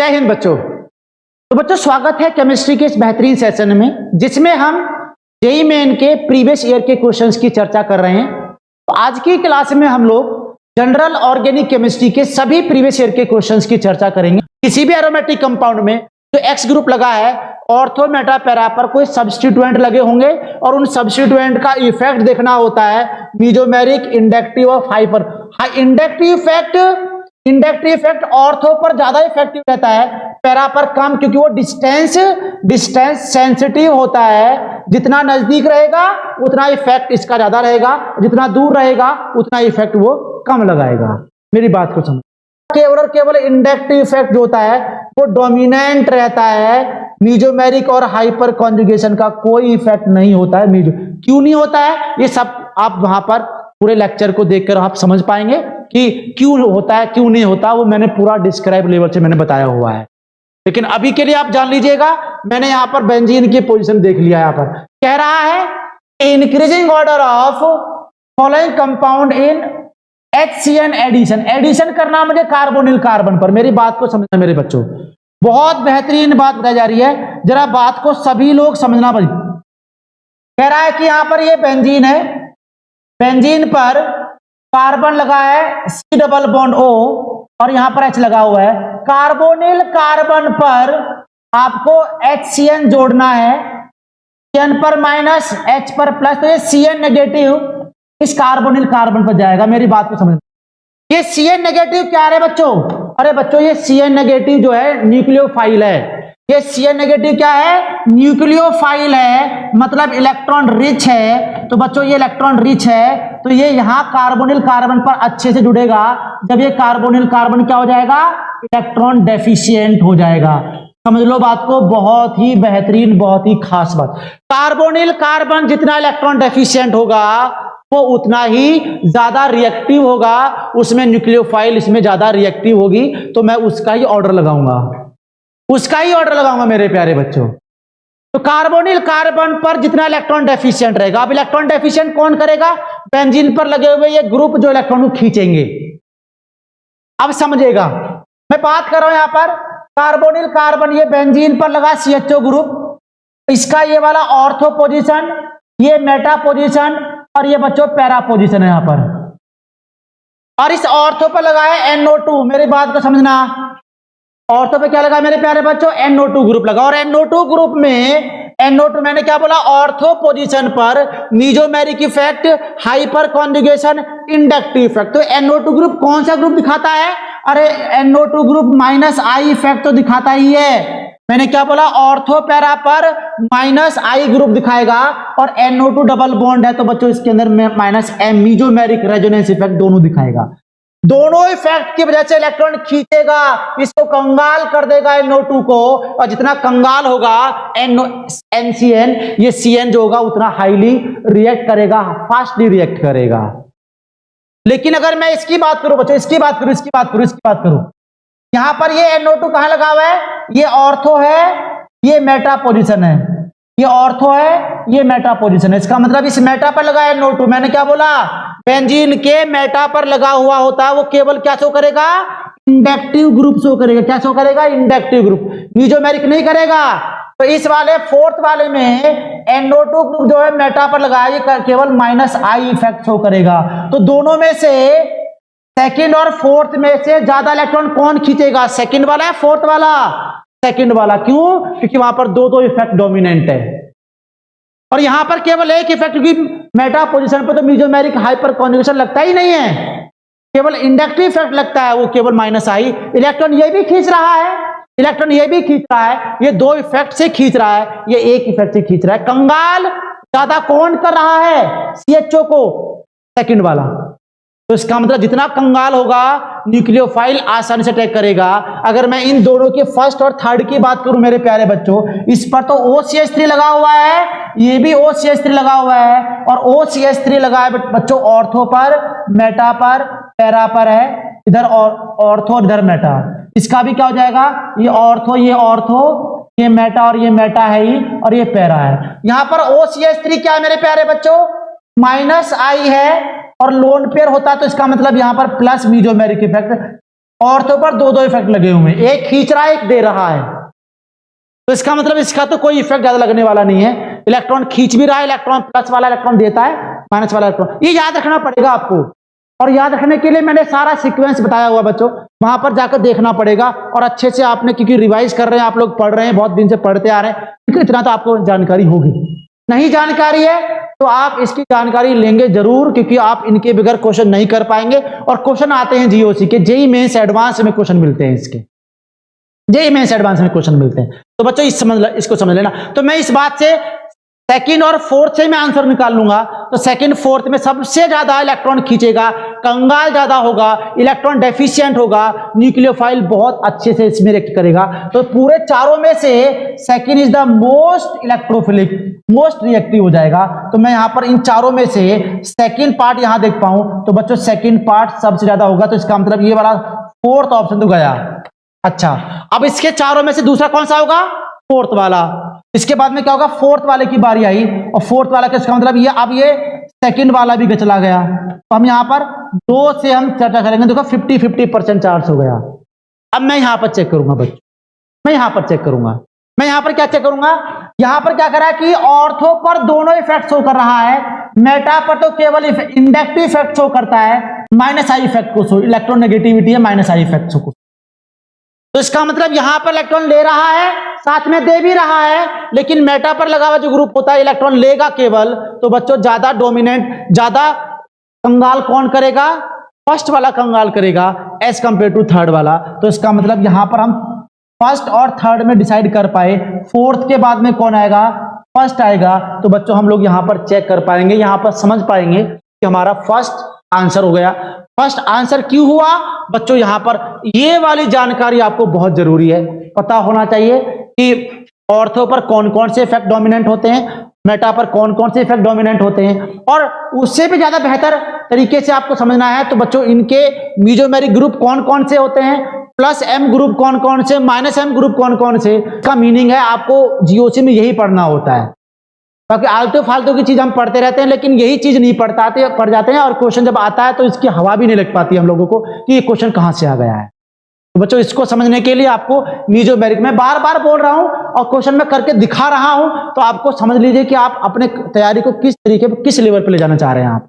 जय हिंद बच्चों। तो बच्चों स्वागत है केमिस्ट्री के इस बेहतरीन सेशन में जिसमें हम जेईई मेन के प्रीवियस ईयर के क्वेश्चंस की चर्चा कर रहे हैं। तो आज की क्लास में हम लोग जनरल ऑर्गेनिक केमिस्ट्री के सभी प्रीवियस ईयर के क्वेश्चंस की चर्चा करेंगे। किसी भी एरोमेटिक कंपाउंड में जो एक्स ग्रुप लगा है ऑर्थो मेटा पैरा पर कोई सब्स्टिट्यूएंट लगे होंगे और उन सब्स्टिट्यूएंट का इफेक्ट देखना होता है मीजोमेरिक, इंडक्टिव और हाइपर। इंडक्टिव इफेक्ट ऑर्थो पर ज्यादा इफेक्टिव रहता है, पैरा पर कम, क्योंकि वो डिस्टेंस सेंसिटिव होता है। जितना नजदीक रहेगा उतना इफेक्ट इसका ज्यादा रहेगा, जितना दूर रहेगा उतना इफेक्ट वो कम लगाएगा। मेरी बात को समझ। केवल और केवल इंडक्टिव इफेक्ट जो होता है वो डोमिनेंट रहता है, मीजोमेरिक और हाइपर कॉन्जुगेशन का कोई इफेक्ट नहीं होता है। क्यों नहीं होता है ये सब आप वहां पर पूरे लेक्चर को देखकर आप समझ पाएंगे कि क्यों होता है क्यों नहीं होता। वो मैंने पूरा डिस्क्राइब लेवल से मैंने बताया हुआ है, लेकिन अभी के लिए आप जान लीजिएगा। मैंने यहां पर बेंजीन की पोजीशन देख लिया। यहां पर कह रहा है increasing order of following compound in HCN addition करना मुझे कार्बोनिल कार्बन पर। मेरी बात को समझना मेरे बच्चों, बहुत बेहतरीन बात बताई जा रही है, जरा बात को सभी लोग समझना पड़ेगा। कह रहा है कि यहां पर ये बेंजीन है, बेंजीन पर कार्बन लगा है C डबल बॉन्ड O और यहां पर H लगा हुआ है। कार्बोनिल कार्बन पर आपको HCN जोड़ना है, CN पर माइनस H पर प्लस, तो ये CN नेगेटिव इस कार्बोनिल कार्बन पर जाएगा। मेरी बात को समझना, ये CN नेगेटिव क्या है बच्चों? अरे बच्चों ये CN नेगेटिव जो है न्यूक्लियोफाइल है। ये CN नेगेटिव क्या है? न्यूक्लियोफाइल है, मतलब इलेक्ट्रॉन रिच है। तो बच्चों ये इलेक्ट्रॉन रिच है तो ये यहां कार्बोनिल कार्बन पर अच्छे से जुड़ेगा। जब ये कार्बोनिल कार्बन क्या हो जाएगा? इलेक्ट्रॉन डेफिशिएंट हो जाएगा। समझ लो बात को, बहुत ही बेहतरीन, बहुत ही खास बात। कार्बोनिल कार्बन जितना इलेक्ट्रॉन डेफिशिएंट होगा वो उतना ही ज्यादा रिएक्टिव होगा, उसमें न्यूक्लियोफाइल इसमें ज्यादा रिएक्टिव होगी। तो मैं उसका ही ऑर्डर लगाऊंगा मेरे प्यारे बच्चों। तो कार्बोनिल कार्बन पर जितना इलेक्ट्रॉन डेफिशिएंट रहेगा, अब इलेक्ट्रॉन डेफिशिएंट कौन करेगा? बेंजीन पर लगे हुए ये ग्रुप जो इलेक्ट्रॉन को खींचेंगे। अब समझेगा मैं बात कर रहा हूं यहां पर कार्बोनिल कार्बन, ये बेंजीन पर लगा CHO ग्रुप, इसका ये वाला ऑर्थो पोजीशन, ये मेटा पोजीशन और ये बच्चों पैरा पोजीशन है यहां पर। और इस ऑर्थो पर लगा है NO2। मेरी बात को समझना, ऑर्थो पे क्या लगा मेरे प्यारे बच्चों? NO2 ग्रुप लगा। और NO2 ग्रुप में NO2 मैंने क्या बोला? ऑर्थो पोजीशन पर mesomeric effect, hyper conjugation, inductive effect. तो NO2 ग्रुप कौन सा ग्रुप दिखाता है? अरे NO2 ग्रुप -I इफेक्ट तो दिखाता ही है। मैंने क्या बोला? ऑर्थो पैरा पर -I ग्रुप दिखाएगा और NO2 डबल बॉन्ड है तो बच्चों इसके अंदर -M मीजोमेरिक रेजोनेंस इफेक्ट दोनों दिखाएगा। दोनों इफेक्ट की वजह से इलेक्ट्रॉन खींचेगा, इसको कंगाल कर देगा NO2 को, और जितना कंगाल होगा NCN, ये CN जो होगा उतना हाईली रिएक्ट करेगा, फास्टली रिएक्ट करेगा। लेकिन अगर मैं इसकी बात करूं बच्चों, इसकी बात करूं, यहां पर ये NO2 कहां लगा हुआ है? ये ऑर्थो है, ये मेटा पोजीशन है। ये ऑर्थो है, ये मेटा पोजीशन है। इसका मतलब इस मेटा पर लगा है NO2। मैंने क्या बोला? बेंजीन के मेटा पर लगा हुआ होता है वो केवल क्या शो करेगा? इंडक्टिव ग्रुप शो करेगा। क्या शो करेगा? इंडक्टिव ग्रुप, मीजोमेरिक नहीं करेगा। तो इस वाले फोर्थ वाले में NO2 ग्रुप जो है मेटा पर लगा है, ये केवल -I इफेक्ट शो करेगा। तो दोनों में से सेकंड और फोर्थ में से ज्यादा इलेक्ट्रॉन कौन खींचेगा? सेकंड वाला है, फोर्थ वाला? सेकंड वाला। क्यों? क्योंकि वहां पर दो इफेक्ट डोमिनेंट है और यहां पर केवल एक इफेक्ट, क्योंकि मेटा पोजीशन पर तो मीजोमेरिक हाइपर कॉन्जुगेशन लगता ही नहीं है, केवल इंडक्टिव इफेक्ट लगता है, वो केवल -I। इलेक्ट्रॉन ये भी खींच रहा है, ये दो इफेक्ट से खींच रहा है, ये एक इफेक्ट से खींच रहा है। कंगाल ज्यादा कौन कर रहा है? CHO को, सेकंड वाला। तो इसका मतलब जितना कंगाल होगा न्यूक्लियोफाइल आसानी से अटैक करेगा। अगर मैं इन दोनों के फर्स्ट और थर्ड की बात करूं मेरे प्यारे बच्चों, इस पर तो OCH3 लगा हुआ है, ये भी OCH3 लगा हुआ है और OCH3 लगा है बच्चों ऑर्थो पर, मेटा पर, पैरा पर है। इधर ऑर्थो और इधर मेटा। इसका भी क्या हो जाएगा? ये ऑर्थो, ये मेटा और ये मेटा है ही, और ये पैरा है। यहां पर OCH3 क्या है मेरे प्यारे बच्चों? -I है और लोन पेयर होता तो इसका मतलब यहां पर प्लस मीजोमेरिक इफेक्ट। ऑर्थो पर दो दो इफेक्ट लगे हुए हैं, एक खींच रहा है एक दे रहा है, तो इसका मतलब इसका तो कोई इफेक्ट ज्यादा लगने वाला नहीं है। इलेक्ट्रॉन खींच भी रहा है, इलेक्ट्रॉन प्लस वाला इलेक्ट्रॉन देता है, माइनस वाला इलेक्ट्रॉन, ये याद रखना पड़ेगा आपको। और याद रखने के लिए मैंने सारा सीक्वेंस बताया हुआ बच्चों, वहां पर जाकर देखना पड़ेगा। और अच्छे से आपने, क्योंकि रिवाइज कर रहे हैं आप लोग, पढ़ रहे हैं, बहुत दिन से पढ़ते आ रहे हैं, क्योंकि इतना तो आपको जानकारी होगी। नहीं जानकारी है तो आप इसकी जानकारी लेंगे जरूर, क्योंकि आप इनके बगैर क्वेश्चन नहीं कर पाएंगे। और क्वेश्चन आते हैं जीओसी के, जेईई मेंस एडवांस में क्वेश्चन मिलते हैं इसके, जेईई मेंस एडवांस में क्वेश्चन मिलते हैं। तो बच्चों इसको समझ लेना। तो मैं इस बात से सेकंड और फोर्थ से मैं आंसर निकाल लूंगा। तो सेकंड फोर्थ में सबसे ज्यादा इलेक्ट्रॉन खींचेगा, कंगाल ज्यादा होगा, इलेक्ट्रॉन डेफिशिएंट होगा, न्यूक्लियोफाइल बहुत अच्छे से इसमें रिएक्ट करेगा। तो पूरे चारों में से second is the most electrophilic, most reactive हो जाएगा। तो मैं यहां पर इन चारों में से सेकंड पार्ट यहां देख पाऊं, तो बच्चों सेकंड पार्ट सबसे ज्यादा होगा। तो इसका मतलब ये वाला फोर्थ ऑप्शन तो गया। अच्छा, अब इसके चारों में से दूसरा कौन सा होगा? फोर्थ वाला। इसके बाद में क्या होगा? फोर्थ वाले की बारी आई, और फोर्थ वाला का इसका मतलब ये, अब ये सेकंड वाला भी चला गया। तो हम यहां पर दो से हम चर्चा करेंगे। देखो 50-50% चार्ज हो गया। अब मैं यहां पर चेक करूंगा बच्चों, मैं यहां पर चेक करूंगा, मैं यहां पर क्या चेक करूंगा? यहां पर क्या करा कि ऑर्थो पर दोनों इफेक्ट शो कर रहा है, मेटा पर तो केवल इंडक्टिव इफेक्ट शो करता है, माइनस आई इफेक्ट को शो, इलेक्ट्रॉन नेगेटिविटी है, माइनस आई इफेक्ट को। तो इसका मतलब यहां पर इलेक्ट्रॉन ले रहा है, साथ में दे भी रहा है, लेकिन मेटा पर लगा हुआ जो ग्रुप होता है इलेक्ट्रॉन लेगा केवल। तो बच्चों ज्यादा डोमिनेंट, ज्यादा कंगाल कौन करेगा? फर्स्ट वाला कंगाल करेगा एज कंपेयर टू थर्ड वाला। तो इसका मतलब यहां पर हम फर्स्ट और थर्ड में डिसाइड कर पाए, फोर्थ के बाद में कौन आएगा? फर्स्ट आएगा। तो बच्चों हम लोग यहां पर चेक कर पाएंगे, यहां पर समझ पाएंगे कि हमारा फर्स्ट आंसर हो गया। फर्स्ट आंसर क्यों हुआ बच्चों? यहां पर ये वाली जानकारी आपको बहुत जरूरी है, पता होना चाहिए कि ऑर्थो पर कौन कौन से इफेक्ट डोमिनेंट होते हैं, मेटा पर कौन कौन से इफेक्ट डोमिनेंट होते हैं। और उससे भी ज्यादा बेहतर तरीके से आपको समझना है तो बच्चों इनके मीजोमेरिक ग्रुप कौन कौन से होते हैं, प्लस एम ग्रुप कौन कौन से, माइनस एम ग्रुप कौन कौन से। इसका मीनिंग है आपको जीओसी में यही पढ़ना होता है। बाकी आलतू फालतू की चीज हम पढ़ते रहते हैं, लेकिन यही चीज नहीं पढ़ जाते हैं, और क्वेश्चन जब आता है तो इसकी हवा भी नहीं लग पाती हम लोगों को कि ये क्वेश्चन कहां से आ गया है। तो बच्चों इसको समझने के लिए आपको मीजोमेरिक, मैं बार बार बोल रहा हूं और क्वेश्चन में करके दिखा रहा हूं, तो आपको समझ लीजिए कि आप अपने तैयारी को किस तरीके पर, किस लेवल पर ले जाना चाह रहे हैं। आप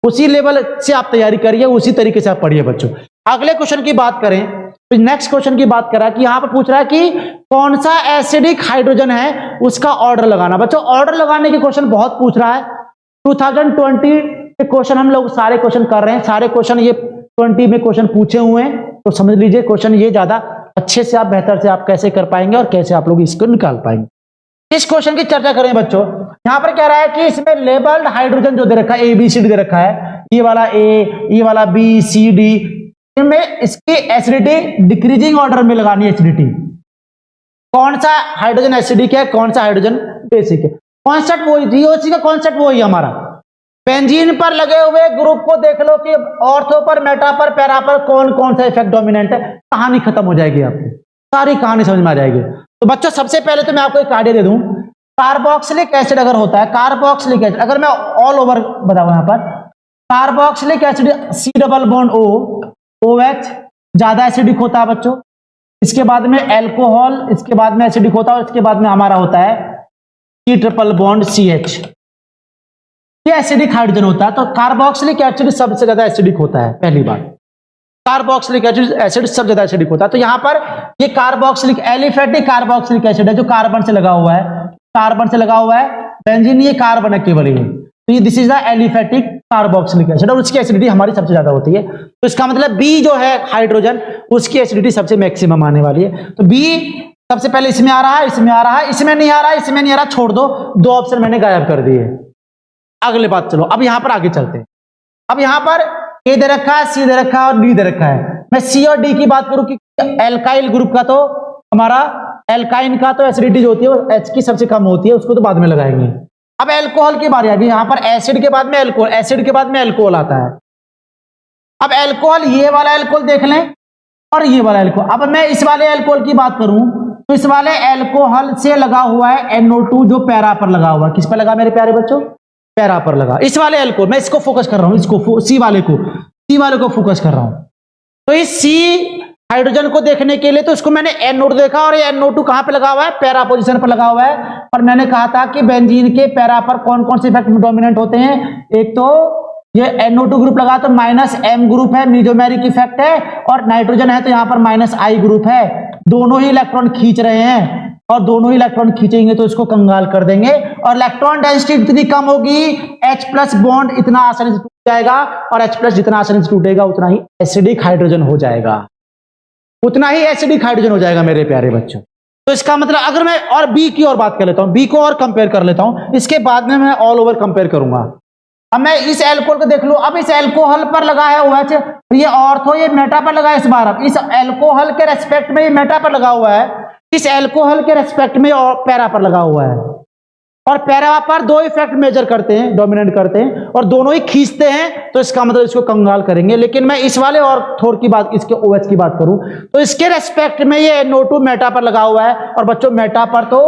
उसी लेवल से आप तैयारी करिए, उसी तरीके से आप पढ़िए बच्चों। अगले क्वेश्चन की बात करें, तो नेक्स्ट क्वेश्चन की बात करा कि यहां पर पूछ रहा है कि कौन सा एसिडिक हाइड्रोजन है, उसका ऑर्डर लगाना। बच्चों ऑर्डर लगाने के क्वेश्चन बहुत पूछ रहा है। 2020 के क्वेश्चन हम लोग सारे क्वेश्चन कर रहे हैं, सारे क्वेश्चन ये 20 में क्वेश्चन पूछे हुए हैं। तो समझ लीजिए क्वेश्चन ये ज्यादा अच्छे से आप, बेहतर से आप कैसे कर पाएंगे और कैसे आप लोग इसको निकाल पाएंगे। इस क्वेश्चन की चर्चा करें बच्चों। यहां पर कह रहा है कि इसमें लेबल्ड हाइड्रोजन जो दे रखा है, ABCD दे रखा है, ये वाला A, ये वाला B, C, D, इनमें इसकी एसिडिटी डिक्रीजिंग ऑर्डर में लगानी है। एसिडिटी कौन सा हाइड्रोजन एसिडिक है, कौन सा हाइड्रोजन बेसिक है। कॉन्सेप्ट वही, जीओसी का कॉन्सेप्ट वही हमारा। बेंजीन पर लगे हुए ग्रुप को देख लो कि ऑर्थो पर, मेटा पर, पैरा पर कौन कौन सा इफेक्ट डोमिनेंट है, कहानी खत्म हो जाएगी, आपको सारी कहानी समझ में आ जाएगी। तो बच्चों सबसे पहले तो मैं आपको एक आइडिया दे दूं, कार्बोक्सिलिक एसिड अगर होता है, कार्बोक्सिलिक एसिड अगर मैं ऑल ओवर बताऊं, यहां पर carboxylic acid C double bond OH ज्यादा एसिडिक होता है बच्चों। इसके बाद में एल्कोहल, इसके बाद में एसिडिक होता है, और इसके बाद में हमारा होता है C ट्रिपल बॉन्ड CH, ये एसिडिक हाइड्रोजन होता है। तो कार्बोक्सिलिक एसिड सबसे ज्यादा एसिडिक होता है, पहली बात, कार्बोक्सिलिक एसिड सबसे ज्यादा एसिडिक होता है। तो यहां पर ये कार्बोक्सिलिक, एलिफेटिक कार्बोक्सिलिक एसिड है जो कार्बन से लगा हुआ है, कार्बन से लगा हुआ है। बेंजीन ये कार्बन है केवल, ये तो ये this is the aliphatic carboxylic acid, और उसकी एसिडिटी हमारी सबसे ज्यादा होती है। तो इसका मतलब बी जो है हाइड्रोजन, उसकी एसिडिटी सबसे मैक्सिमम आने वाली है। तो बी सबसे पहले इसमें आ रहा है, इसमें आ रहा है, इसमें नहीं आ रहा है, इसमें नहीं आ रहा, छोड़ दो, दो ऑप्शन मैंने गायब कर दिए। अगले बात चलो, अब यहां पर आगे चलते हैं। अब यहां पर ए दे रखा है, सी दे रखा है और डी दे रखा है। मैं सी और डी की बात करूं कि एल्काइल ग्रुप का, तो हमारा एल्काइन का तो एसिडिटी जो होती है वो H की सबसे कम होती है, उसको तो बाद में लगाएंगे। अब एल्कोहल की बारी आ गई, यहां पर एसिड के बाद में एल्कोहल, एसिड के बाद में एल्कोहल आता है। अब एल्कोहल, ये वाला एल्कोहल देख लें और ये वाला एल्कोहल। अब मैं इस वाले एल्कोहल की बात करूं तो इस वाले एल्कोहल से लगा हुआ है NO2 जो पैरा पर लगा हुआ है। किस पर लगा मेरे प्यारे बच्चों? पैरा पर लगा। इस वाले एल्कोहल, मैं इसको फोकस कर रहा हूं, इसको सी वाले को फोकस कर रहा हूं। तो इस सी हाइड्रोजन को देखने के लिए तो इसको मैंने NO2 देखा, और ये NO2 कहां पे लगा हुआ है, पैरा पोजीशन पर लगा हुआ है। और मैंने कहा था कि बेंजीन के पैरा पर कौन कौन से इफेक्ट डोमिनेंट होते हैं। एक तो ये NO2 ग्रुप लगा तो -M ग्रुप है, मीजोमेरिक इफेक्ट है, और नाइट्रोजन है तो यहाँ पर -I ग्रुप है। दोनों ही इलेक्ट्रॉन खींच रहे हैं, और दोनों ही इलेक्ट्रॉन खींचेंगे तो इसको कंगाल कर देंगे, और इलेक्ट्रॉन डेंसिटी जितनी कम होगी H+ बॉन्ड इतना आसानी से टूट जाएगा, और H+ जितना आसानी से टूटेगा उतना ही एसिडिक हाइड्रोजन हो जाएगा, उतना ही एसिडिक हाइड्रोजन हो जाएगा मेरे प्यारे बच्चों। तो इसका मतलब अगर मैं और बी की और बात कर लेता हूं, बी को और कंपेयर कर लेता हूं, इसके बाद में मैं ऑल ओवर कंपेयर करूंगा। अब मैं इस एल्कोहल को देख लूं, अब इस एल्कोहल पर लगा है OH, ये ऑर्थो, ये मेटा पर लगा है। इस बार अब इस एल्कोहल के रेस्पेक्ट में ये मेटा पर लगा हुआ है, इस एल्कोहल के रेस्पेक्ट में पैरा पर लगा हुआ है, और पैरा पर दो इफेक्ट मेजर करते हैं, डोमिनेट करते हैं, और दोनों ही खींचते हैं, तो इसका मतलब इसको कंगाल करेंगे। लेकिन मैं इस वाले और थोर की बात, इसके OH की बात करूं तो इसके रेस्पेक्ट में ये NO2 मेटा पर लगा हुआ है, और बच्चों मेटा पर तो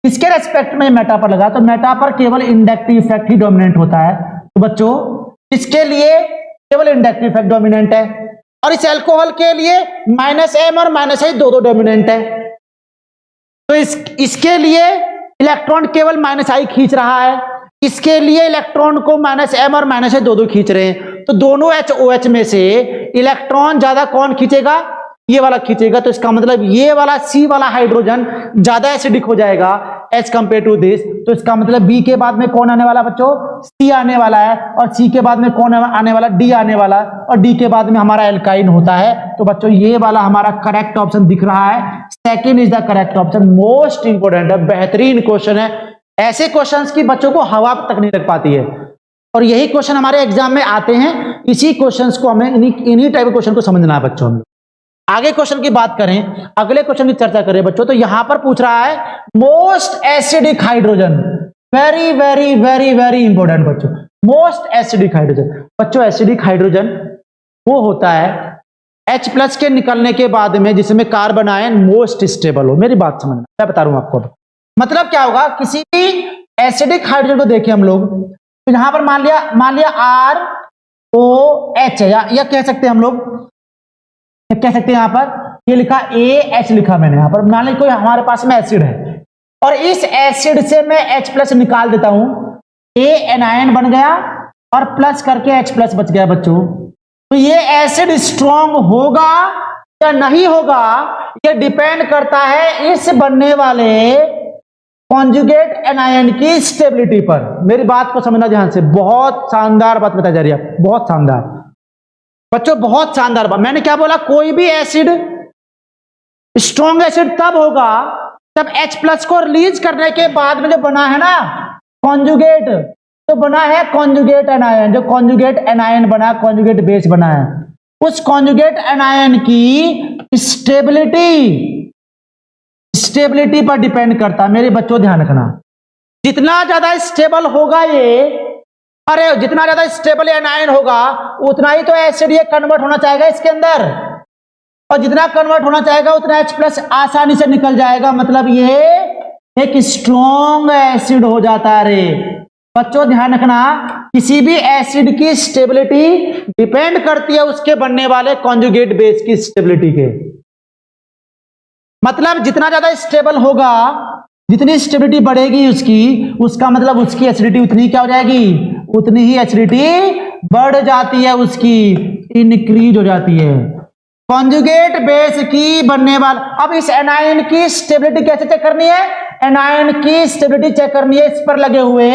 इसके रेस्पेक्ट में मेटा पर लगा, तो मेटा पर केवल इंडक्टिव इफेक्ट ही डोमिनेंट होता है। तो बच्चों इसके लिए केवल इंडक्टिव इफेक्ट डोमिनेंट है, और इस एल्कोहल के लिए -M और -I दो डोमिनेंट है। तो इसके लिए इलेक्ट्रॉन केवल -I खींच रहा है, इसके लिए इलेक्ट्रॉन को -M और -I दो खींच रहे हैं। तो दोनों OH में से इलेक्ट्रॉन ज्यादा कौन खींचेगा, ये वाला खींचेगा। तो इसका मतलब ये वाला C वाला हाइड्रोजन ज्यादा एसिडिक हो जाएगा एज कंपेयर टू दिस। तो इसका मतलब B के बाद में कौन आने वाला बच्चों, C आने वाला है, और C के बाद में कौन आने वाला, D आने वाला, और D के बाद में हमारा एल्काइन होता है। तो बच्चों ये वाला हमारा करेक्ट ऑप्शन दिख रहा है, second is the correct option. Most important है, बेहतरीन क्वेश्चन है। ऐसे क्वेश्चंस की बच्चों को हवा तक नहीं लग पाती है, और यही क्वेश्चन हमारे एग्जाम में आते हैं। इसी क्वेश्चंस को हमें इन्हीं टाइप के क्वेश्चन को समझना है बच्चों। हम आगे क्वेश्चन की बात करें, अगले क्वेश्चन की चर्चा करें बच्चों, तो यहां पर पूछ रहा है most acidic hydrogen. Very very very very important बच्चों, मोस्ट एसिडिक हाइड्रोजन। बच्चों एसिडिक हाइड्रोजन वो होता है H+ के निकलने के बाद में जिसमें कार्बन आयन मोस्ट स्टेबल हो। मेरी बात समझना, मैं बता रहा हूं आपको। मतलब क्या होगा, किसी भी एसिडिक हाइड्रोजन को देखें हम लोग, तो यहां पर मान लिया ROH है, या कह सकते हैं हम लोग, कह सकते हैं यहां पर ये लिखा AH लिखा मैंने यहां पर। मान लीजिए कोई हमारे पास में एसिड है, और इस एसिड से मैं H+ निकाल देता हूं, A एनायन बन गया, और प्लस करके H+ बच गया बच्चों। तो ये एसिड स्ट्रॉन्ग होगा या नहीं होगा, ये डिपेंड करता है इस बनने वाले कॉन्जुगेट एनायन की स्टेबिलिटी पर। मेरी बात को समझना ध्यान से, बहुत शानदार बात बताई जा रही है, बहुत शानदार बच्चों, बहुत शानदार बात। मैंने क्या बोला, कोई भी एसिड स्ट्रॉन्ग एसिड तब होगा जब H+ को रिलीज करने के बाद में जो बना है ना कॉन्जुगेट, तो बना है कॉन्जुगेट एनायन, जो कॉन्जुगेट एनायन बना, कॉन्जुगेट बेस बना है, उस कॉन्जुगेट एनायन की स्टेबिलिटी पर डिपेंड करता है। मेरे बच्चों ध्यान रखना, जितना ज्यादा स्टेबल होगा जितना ज्यादा स्टेबल एनायन होगा उतना ही तो एसिड ये कन्वर्ट होना चाहेगा इसके अंदर, और जितना कन्वर्ट होना चाहेगा उतना H+ आसानी से निकल जाएगा। मतलब ये एक स्ट्रॉन्ग एसिड हो जाता है। रे बच्चों ध्यान रखना, किसी भी एसिड की स्टेबिलिटी डिपेंड करती है उसके बनने वाले कॉन्जुगेट बेस की स्टेबिलिटी के। मतलब जितना ज्यादा स्टेबल होगा, जितनी स्टेबिलिटी बढ़ेगी उसका मतलब उसकी एसिडिटी उतनी क्या हो जाएगी, उतनी ही एसिडिटी बढ़ जाती है, उसकी इंक्रीज हो जाती है। कॉन्जुगेट बेस की बनने वाला, अब इस एनायन की स्टेबिलिटी कैसे चेक करनी है, एनायन की स्टेबिलिटी चेक करनी है इस पर लगे हुए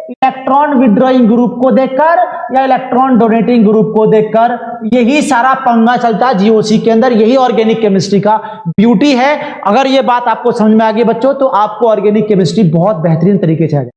इलेक्ट्रॉन विड्रॉइंग ग्रुप को देखकर या इलेक्ट्रॉन डोनेटिंग ग्रुप को देखकर। यही सारा पंगा चलता है जीओसी के अंदर, यही ऑर्गेनिक केमिस्ट्री का ब्यूटी है। अगर ये बात आपको समझ में आ गई बच्चों, तो आपको ऑर्गेनिक केमिस्ट्री बहुत बेहतरीन तरीके से आ जाए।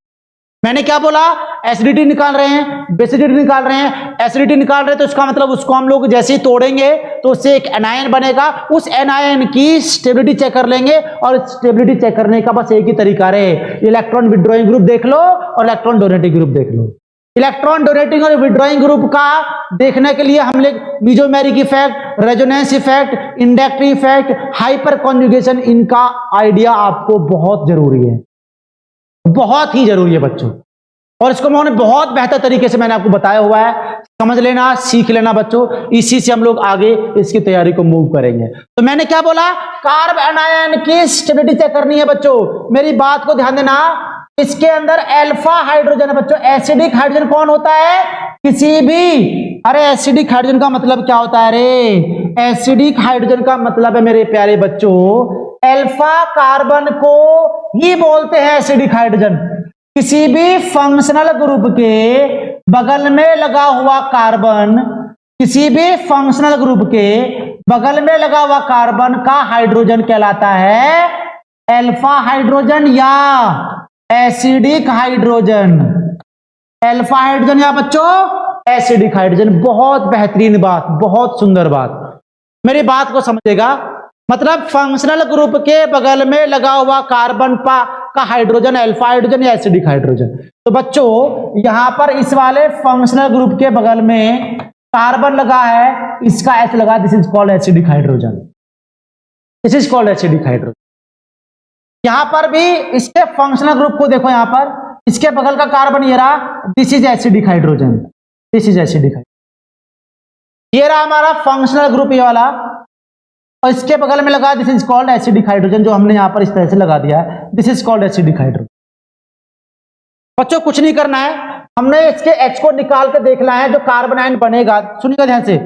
मैंने क्या बोला, एसिडिटी निकाल रहे हैं, बेसिडिटी निकाल रहे हैं। एसिडिटी निकाल रहे हैं तो इसका मतलब उसको हम लोग जैसे ही तोड़ेंगे तो उससे एक एनायन बनेगा, उस एनायन की स्टेबिलिटी चेक कर लेंगे, और स्टेबिलिटी चेक करने का बस एक ही तरीका है, इलेक्ट्रॉन विड्रॉइंग ग्रुप देख लो और इलेक्ट्रॉन डोनेटिंग ग्रुप देख लो। इलेक्ट्रॉन डोनेटिंग और विड्रॉइंग ग्रुप का देखने के लिए हम लोग mesomeric effect, resonance effect, inductive effect, hyper conjugation, इनका आइडिया आपको बहुत जरूरी है, बहुत ही जरूरी है बच्चों। और इसको मैंने बहुत बेहतर तरीके से मैंने आपको बताया हुआ है। समझ लेना, सीख लेना बच्चों, इसी से हम लोग आगे इसकी तैयारी को मूव करेंगे। तो मैंने क्या बोला, कार्ब एनायन की स्टेबिलिटी चेक करनी है बच्चों। मेरी बात को ध्यान देना, इसके अंदर अल्फा हाइड्रोजन है बच्चों। एसिडिक हाइड्रोजन कौन होता है, किसी भी, अरे एसिडिक हाइड्रोजन का मतलब क्या होता है रे, एसिडिक हाइड्रोजन का मतलब है मेरे प्यारे बच्चों, अल्फा कार्बन को ही बोलते हैं एसिडिक हाइड्रोजन। किसी भी फंक्शनल ग्रुप के बगल में लगा हुआ कार्बन, किसी भी फंक्शनल ग्रुप के बगल में लगा हुआ कार्बन का हाइड्रोजन कहलाता है अल्फा हाइड्रोजन या एसिडिक हाइड्रोजन। अल्फा हाइड्रोजन या बच्चों एसिडिक हाइड्रोजन। बहुत बेहतरीन बात, बहुत सुंदर बात, मेरी बात को समझेगा। मतलब फंक्शनल ग्रुप के बगल में लगा हुआ कार्बन का हाइड्रोजन अल्फा हाइड्रोजन या एसिडिक हाइड्रोजन। तो बच्चों यहां पर इस वाले फंक्शनल ग्रुप के बगल में कार्बन लगा है, इसका एच लगा, this is called acidic hydrogen, this is called acidic hydrogen. यहां पर भी इसके फंक्शनल ग्रुप को देखो, यहां पर इसके बगल का कार्बन ये रहा, this is acidic hydrogen, this is acidic hydrogen. ये रहा हमारा फंक्शनल ग्रुप ये वाला, और इसके बगल में लगा this is called acidic hydrogen, जो हमने यहां पर इस तरह से लगा दिया है, this is called acidic hydrogen. बच्चों कुछ नहीं करना है, हमने इसके H को निकाल के देखना है, जो कार्बन आयन बनेगा। सुनिएगा ध्यान से,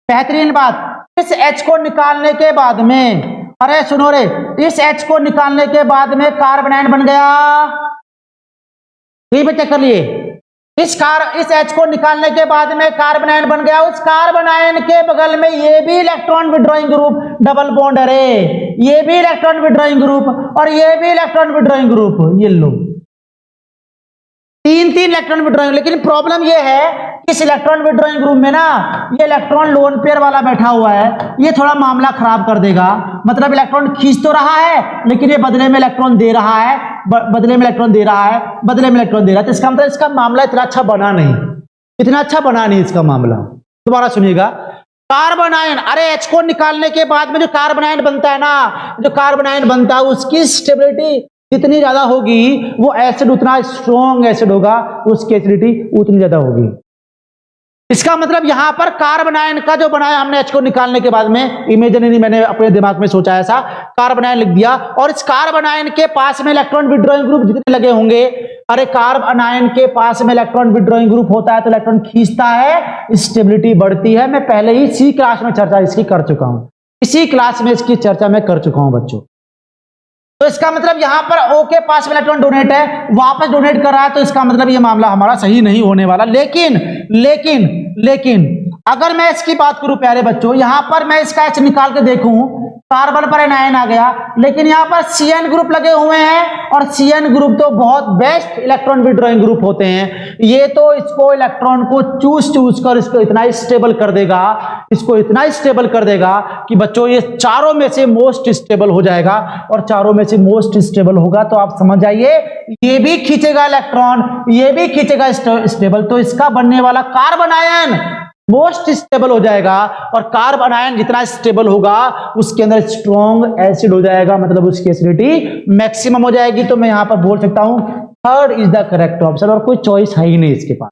बेहतरीन बात, इस H को निकालने के बाद में, अरे सुनो रे, इस H को निकालने के बाद में कार्बन आयन बन गया, ये भी चेक कर लिए। इस H को निकालने के बाद में कार्बन आयन बन गया, उस कार्बन आयन के बगल में ये भी electron withdrawing group, double bond, अरे ये भी इलेक्ट्रॉन विड्रॉइंग ग्रुप और ये भी इलेक्ट्रॉन विड्रॉइंग ग्रुप, ये लो तीन इलेक्ट्रॉन विड्रॉइंग। लेकिन प्रॉब्लम ये है इस इलेक्ट्रॉन विड्रॉइंग ग्रुप में ना ये इलेक्ट्रॉन लोन पेयर वाला बैठा हुआ है, ये थोड़ा मामला खराब कर देगा। मतलब इलेक्ट्रॉन खींच तो रहा है लेकिन ये बदले में इलेक्ट्रॉन दे रहा है, बदले में इलेक्ट्रॉन दे रहा है, बदले में इलेक्ट्रॉन दे रहा है। तो इसका मतलब इसका मामला इतना अच्छा बना नहीं, इतना अच्छा बना नहीं इसका मामला। दोबारा सुनिएगा, कार्बन आयन, अरे H को निकालने के बाद में जो कार्बन आयन बनता है ना, जो कार्बन आयन बनता है उसकी स्टेबिलिटी जितनी ज्यादा होगी, वो एसिड उतना स्ट्रॉन्ग एसिड होगा, उसकी एसिडिटी उतनी ज्यादा होगी। इसका मतलब यहां पर कार्बन आयन का जो बनाया हमने H को निकालने के बाद में, इमेजिनरी मैंने अपने दिमाग में सोचा ऐसा, कार्बन आयन लिख दिया, और इस कार्बन आयन के पास में इलेक्ट्रॉन विड्रॉइंग ग्रुप जितने लगे होंगे, अरे कार्बन आयन के पास में इलेक्ट्रॉन विड्रॉइंग ग्रुप होता है तो इलेक्ट्रॉन खींचता है, स्टेबिलिटी बढ़ती है। मैं पहले ही इसी क्लास में चर्चा इसकी कर चुका हूं, इसी क्लास में इसकी चर्चा मैं कर चुका हूं बच्चों। तो इसका मतलब यहां पर O के पास में इलेक्ट्रॉन डोनेट है, वापस डोनेट कर रहा है, तो इसका मतलब ये मामला हमारा सही नहीं होने वाला। लेकिन अगर मैं इसकी बात करूं प्यारे बच्चों, यहां पर मैं इसका H निकाल के देखूं, कार्बन पर एनायन आ गया, लेकिन यहां पर CN ग्रुप लगे हुए हैं, और CN ग्रुप तो बहुत बेस्ट इलेक्ट्रॉन विड्रॉइंग ग्रुप होते हैं। ये तो इसको इलेक्ट्रॉन को चूस कर इसको इतना स्टेबल कर देगा, इसको इतना स्टेबल कर देगा कि बच्चों ये चारों में से मोस्ट स्टेबल हो जाएगा, और चारों में से मोस्ट स्टेबल होगा तो आप समझ जाइए ये भी खींचेगा इलेक्ट्रॉन, ये भी खींचेगा स्टेबल, तो इसका बनने वाला कार्बन आयन मोस्ट स्टेबल हो जाएगा, और कार्बन आयन जितना स्टेबल होगा उसके अंदर स्ट्रॉन्ग एसिड हो जाएगा, मतलब उसकी एसिडिटी मैक्सिमम हो जाएगी। तो मैं यहां पर बोल सकता हूं third is the correct option, और कोई चॉइस है ही नहीं इसके पास।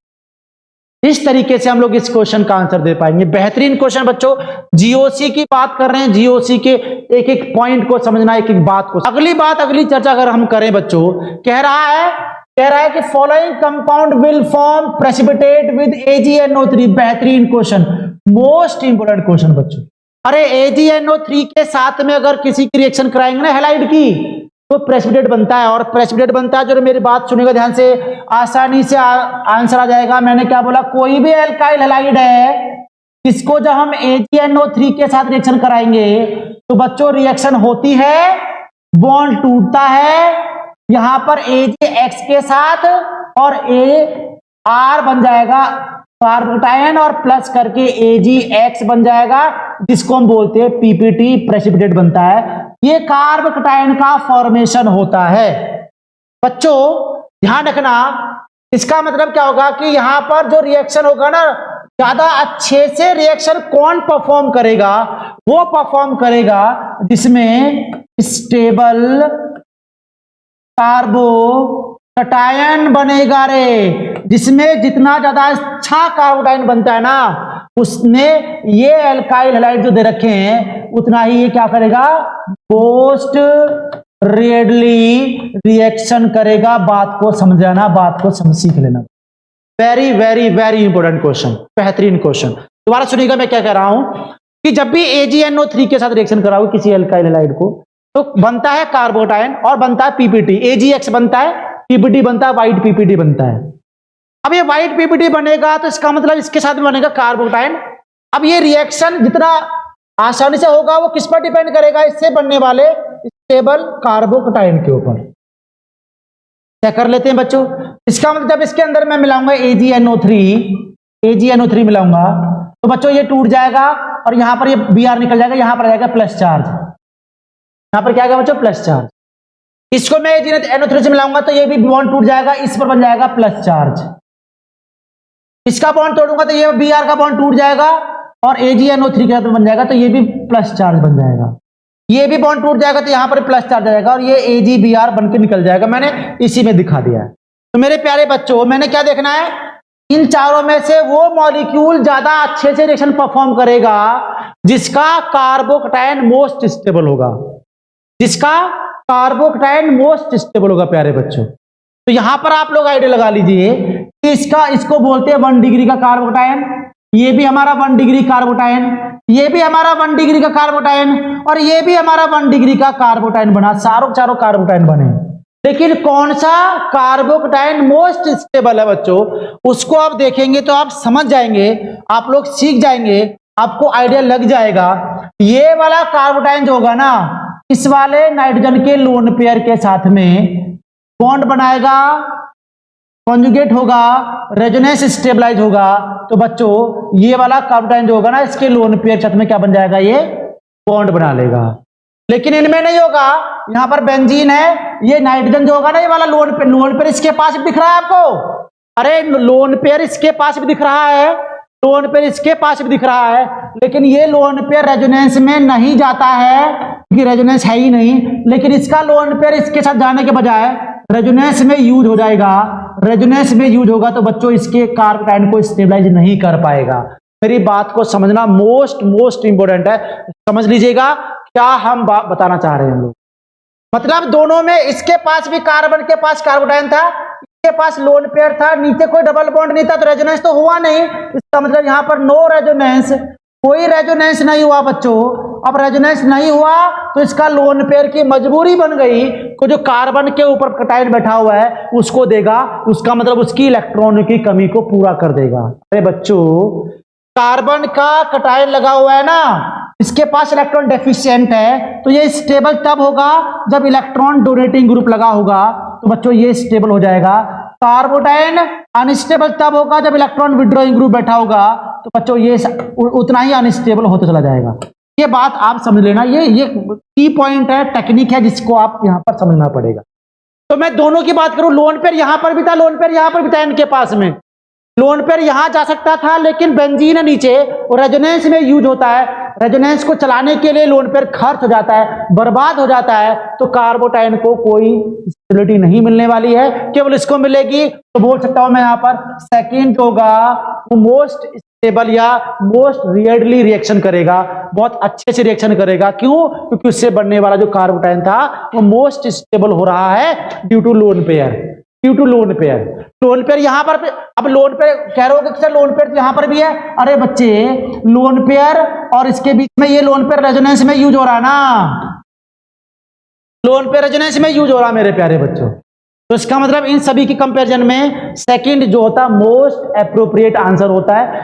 इस तरीके से हम लोग इस क्वेश्चन का आंसर दे पाएंगे। बेहतरीन क्वेश्चन बच्चों, जीओसी की बात कर रहे हैं, जीओसी के एक एक पॉइंट को समझना, एक एक बात को। अगली चर्चा अगर हम करें बच्चों, कह रहा है कि following compound will form precipitate with AgNO3। बेहतरीन क्वेश्चन, मोस्ट इंपोर्टेंट क्वेश्चन बच्चों। अरे AgNO3 के साथ में अगर किसी की रिएक्शन कराएंगे ना हैलाइड की, तो प्रेसिपिटेट बनता है, और प्रेसिपिटेट बनता है, जो मेरी बात सुनेगा ध्यान से, आसानी से आंसर आ जाएगा। मैंने क्या बोला, कोई भी एल्काइल हैलाइड है, इसको जब हम AgNO3 के साथ रिएक्शन कराएंगे तो बच्चों रिएक्शन होती है, बॉन्ड टूटता है, यहां पर AgX के साथ, और AR बन जाएगा कार्बोटायन, और प्लस करके AgX बन जाएगा, जिसको हम बोलते हैं PPT, प्रेसिपिटेट बनता है। ये कार्बोटायन का फॉर्मेशन होता है बच्चों, ध्यान रखना। इसका मतलब क्या होगा कि यहां पर जो रिएक्शन होगा ना, ज्यादा अच्छे से रिएक्शन कौन परफॉर्म करेगा, वो परफॉर्म करेगा जिसमें स्टेबल कार्बोकटायन बनेगा रे, जिसमें जितना ज्यादा अच्छा कार्बोटाइन बनता है ना, उसमें ये एल्काइल हैलाइड जो दे रखे हैं उतना ही ये क्या करेगा, मोस्ट रेडली रिएक्शन करेगा। बात को समझ जाना, बात को सीख लेना। Very very very important question, बेहतरीन क्वेश्चन। दोबारा सुनिएगा मैं क्या कह रहा हूं कि जब भी AgNO3 के साथ रिएक्शन कराओ किसी एल्काइल हैलाइड को, तो बनता है कार्बोटाइन और बनता है पीपीटी। AgX बनता है, पीपीटी बनता है, व्हाइट पीपीटी बनता है। अब ये व्हाइट पीपीटी बनेगा तो इसका मतलब इसके साथ बनेगा कार्बोटाइन। अब ये रिएक्शन जितना आसानी से होगा वो किस पर डिपेंड करेगा, इससे बनने वाले स्टेबल कार्बोटाइन के ऊपर। क्या कर लेते हैं बच्चों, इसका मतलब जब इसके अंदर मैं मिलाऊंगा AgNO3 मिलाऊंगा तो बच्चों ये टूट जाएगा और यहां पर ये Br निकल जाएगा, यहां पर आ जाएगा प्लस चार्ज। यहां पर क्या आएगा बच्चों, प्लस चार्ज। इसको मैं AgNO3 से मिलाऊंगा तो ये भी बॉन्ड टूट जाएगा, इस पर बन जाएगा प्लस चार्ज। इसका बॉन्ड तोड़ूंगा तो ये Br का बॉन्ड टूट जाएगा और AgNO3 के साथ बन जाएगा तो ये भी प्लस चार्ज बन जाएगा। ये भी बॉन्ड टूट जाएगा तो यहां पर प्लस चार्ज आ जाएगा और ये AgBr बन के निकल जाएगा। मैंने इसी में दिखा दिया है। तो मेरे प्यारे बच्चों, मैंने क्या देखना है, इन चारों में से वो मॉलिक्यूल ज्यादा अच्छे से रिएक्शन परफॉर्म करेगा जिसका कार्बोकटायन मोस्ट स्टेबल होगा, जिसका कार्बोकटायन मोस्ट स्टेबल होगा। प्यारे बच्चों, तो यहां पर आप लोग आइडिया लगा लीजिए कि इसको बोलते हैं 1 डिग्री का कार्बोकटायन, ये भी हमारा 1 डिग्री कार्बोटायन, ये भी हमारा 1 डिग्री का कार्बोटायन और ये भी हमारा 1 डिग्री का कार्बोटायन बना। चारों कार्बोटायन बने, लेकिन कौन सा कार्बोकटायन मोस्ट स्टेबल है बच्चों, उसको आप देखेंगे तो आप समझ जाएंगे, आप लोग सीख जाएंगे, आपको आइडिया लग जाएगा। ये वाला कार्बोटायन जो होगा ना, इस वाले नाइट्रोजन के लोन पेयर के साथ में बॉन्ड बनाएगा, कॉन्जुगेट होगा, रेजोनेंस स्टेबलाइज होगा। तो बच्चों ये वाला कार्बोटायन जो होगा ना, इसके लोन पेयर के साथ में क्या बन जाएगा, ये बॉन्ड बना लेगा। लेकिन इनमें नहीं होगा, यहां पर बेंजीन है, ये नाइट्रोजन जो होगा ना, ये वाला लोन पेयर इसके पास भी दिख रहा है आपको। अरे लोन पेयर इसके पास भी दिख रहा है, लोन पेयर इसके पास भी दिख रहा है, लेकिन ये लोन पेयर रेजोनेंस में नहीं जाता है क्योंकि रेजोनेंस है ही नहीं। लेकिन इसका लोन पेयर इसके साथ जाने के बजाय रेजोनेंस में यूज हो जाएगा। रेजोनेंस में यूज होगा तो बच्चों इसके कार्बोटायन को स्टेबलाइज नहीं कर पाएगा। मेरी बात को समझना मोस्ट इंपोर्टेंट है, समझ लीजिएगा क्या हम बताना चाह रहे हैं हम लोग। मतलब दोनों में, इसके पास भी कार्बन के पास कार्बोटायन था, इसके पास लोन पेयर था, नीचे कोई डबल बॉन्ड नहीं था, तो रेजोनेंस तो हुआ नहीं। इसका मतलब यहां पर नो रेजोनेंस, कोई रेजोनेंस नहीं हुआ बच्चों। अब रेजोनेंस नहीं हुआ तो इसका लोन पेयर की मजबूरी बन गई को जो कार्बन के ऊपर कटायन बैठा हुआ है उसको देगा, उसका मतलब उसकी इलेक्ट्रॉन की कमी को पूरा कर देगा। अरे बच्चों, कार्बन का कटायन लगा हुआ है ना, इसके पास इलेक्ट्रॉन डेफिशिएंट है, तो ये स्टेबल तब होगा जब इलेक्ट्रॉन डोनेटिंग ग्रुप लगा होगा, तो बच्चों ये स्टेबल हो जाएगा। कार्बोटायन अनस्टेबल तब होगा जब इलेक्ट्रॉन विड्रॉइंग ग्रुप बैठा होगा, तो बच्चों ये उतना ही अनस्टेबल होता चला जाएगा। ये बात आप समझ लेना, ये की पॉइंट है, टेक्निक है जिसको आप यहां पर समझना पड़ेगा। तो मैं दोनों की बात करूं, लोन पेयर यहां पर भी था, लोन पेयर यहां पर भी था, इनके पास में लोन पेयर यहां जा सकता था, लेकिन बेंजीन है नीचे और रेजोनेंस में यूज होता है। रेजोनेंस को चलाने के लिए लोन पेयर खर्च हो जाता है, बर्बाद हो जाता है, तो कार्बोटायन को कोई स्टेबिलिटी नहीं मिलने वाली है, केवल इसको मिलेगी। तो बोल सकता हूं मैं यहां पर सेकंड होगा वो मोस्ट स्टेबल या मोस्ट रेडली रिएक्शन करेगा, बहुत अच्छे से रिएक्शन करेगा। क्यों? क्योंकि उससे बनने वाला जो कार्बोटायन था वो मोस्ट स्टेबल हो रहा है due to lone pair, due to lone pair. Lone pair यहां पर, अब लोन पेयर कह रहे हो कि सर लोन पेयर यहां पर भी है। अरे बच्चे, लोन पेयर और इसके बीच में ये लोन पेयर रेजोनेंस में यूज हो रहा है ना, लोन पेयर रेजोनेंस में यूज हो रहा है मेरे प्यारे बच्चों। तो इसका मतलब इन सभी की कंपैरिजन में सेकंड जो होता है मोस्ट एप्रोप्रिएट आंसर होता है।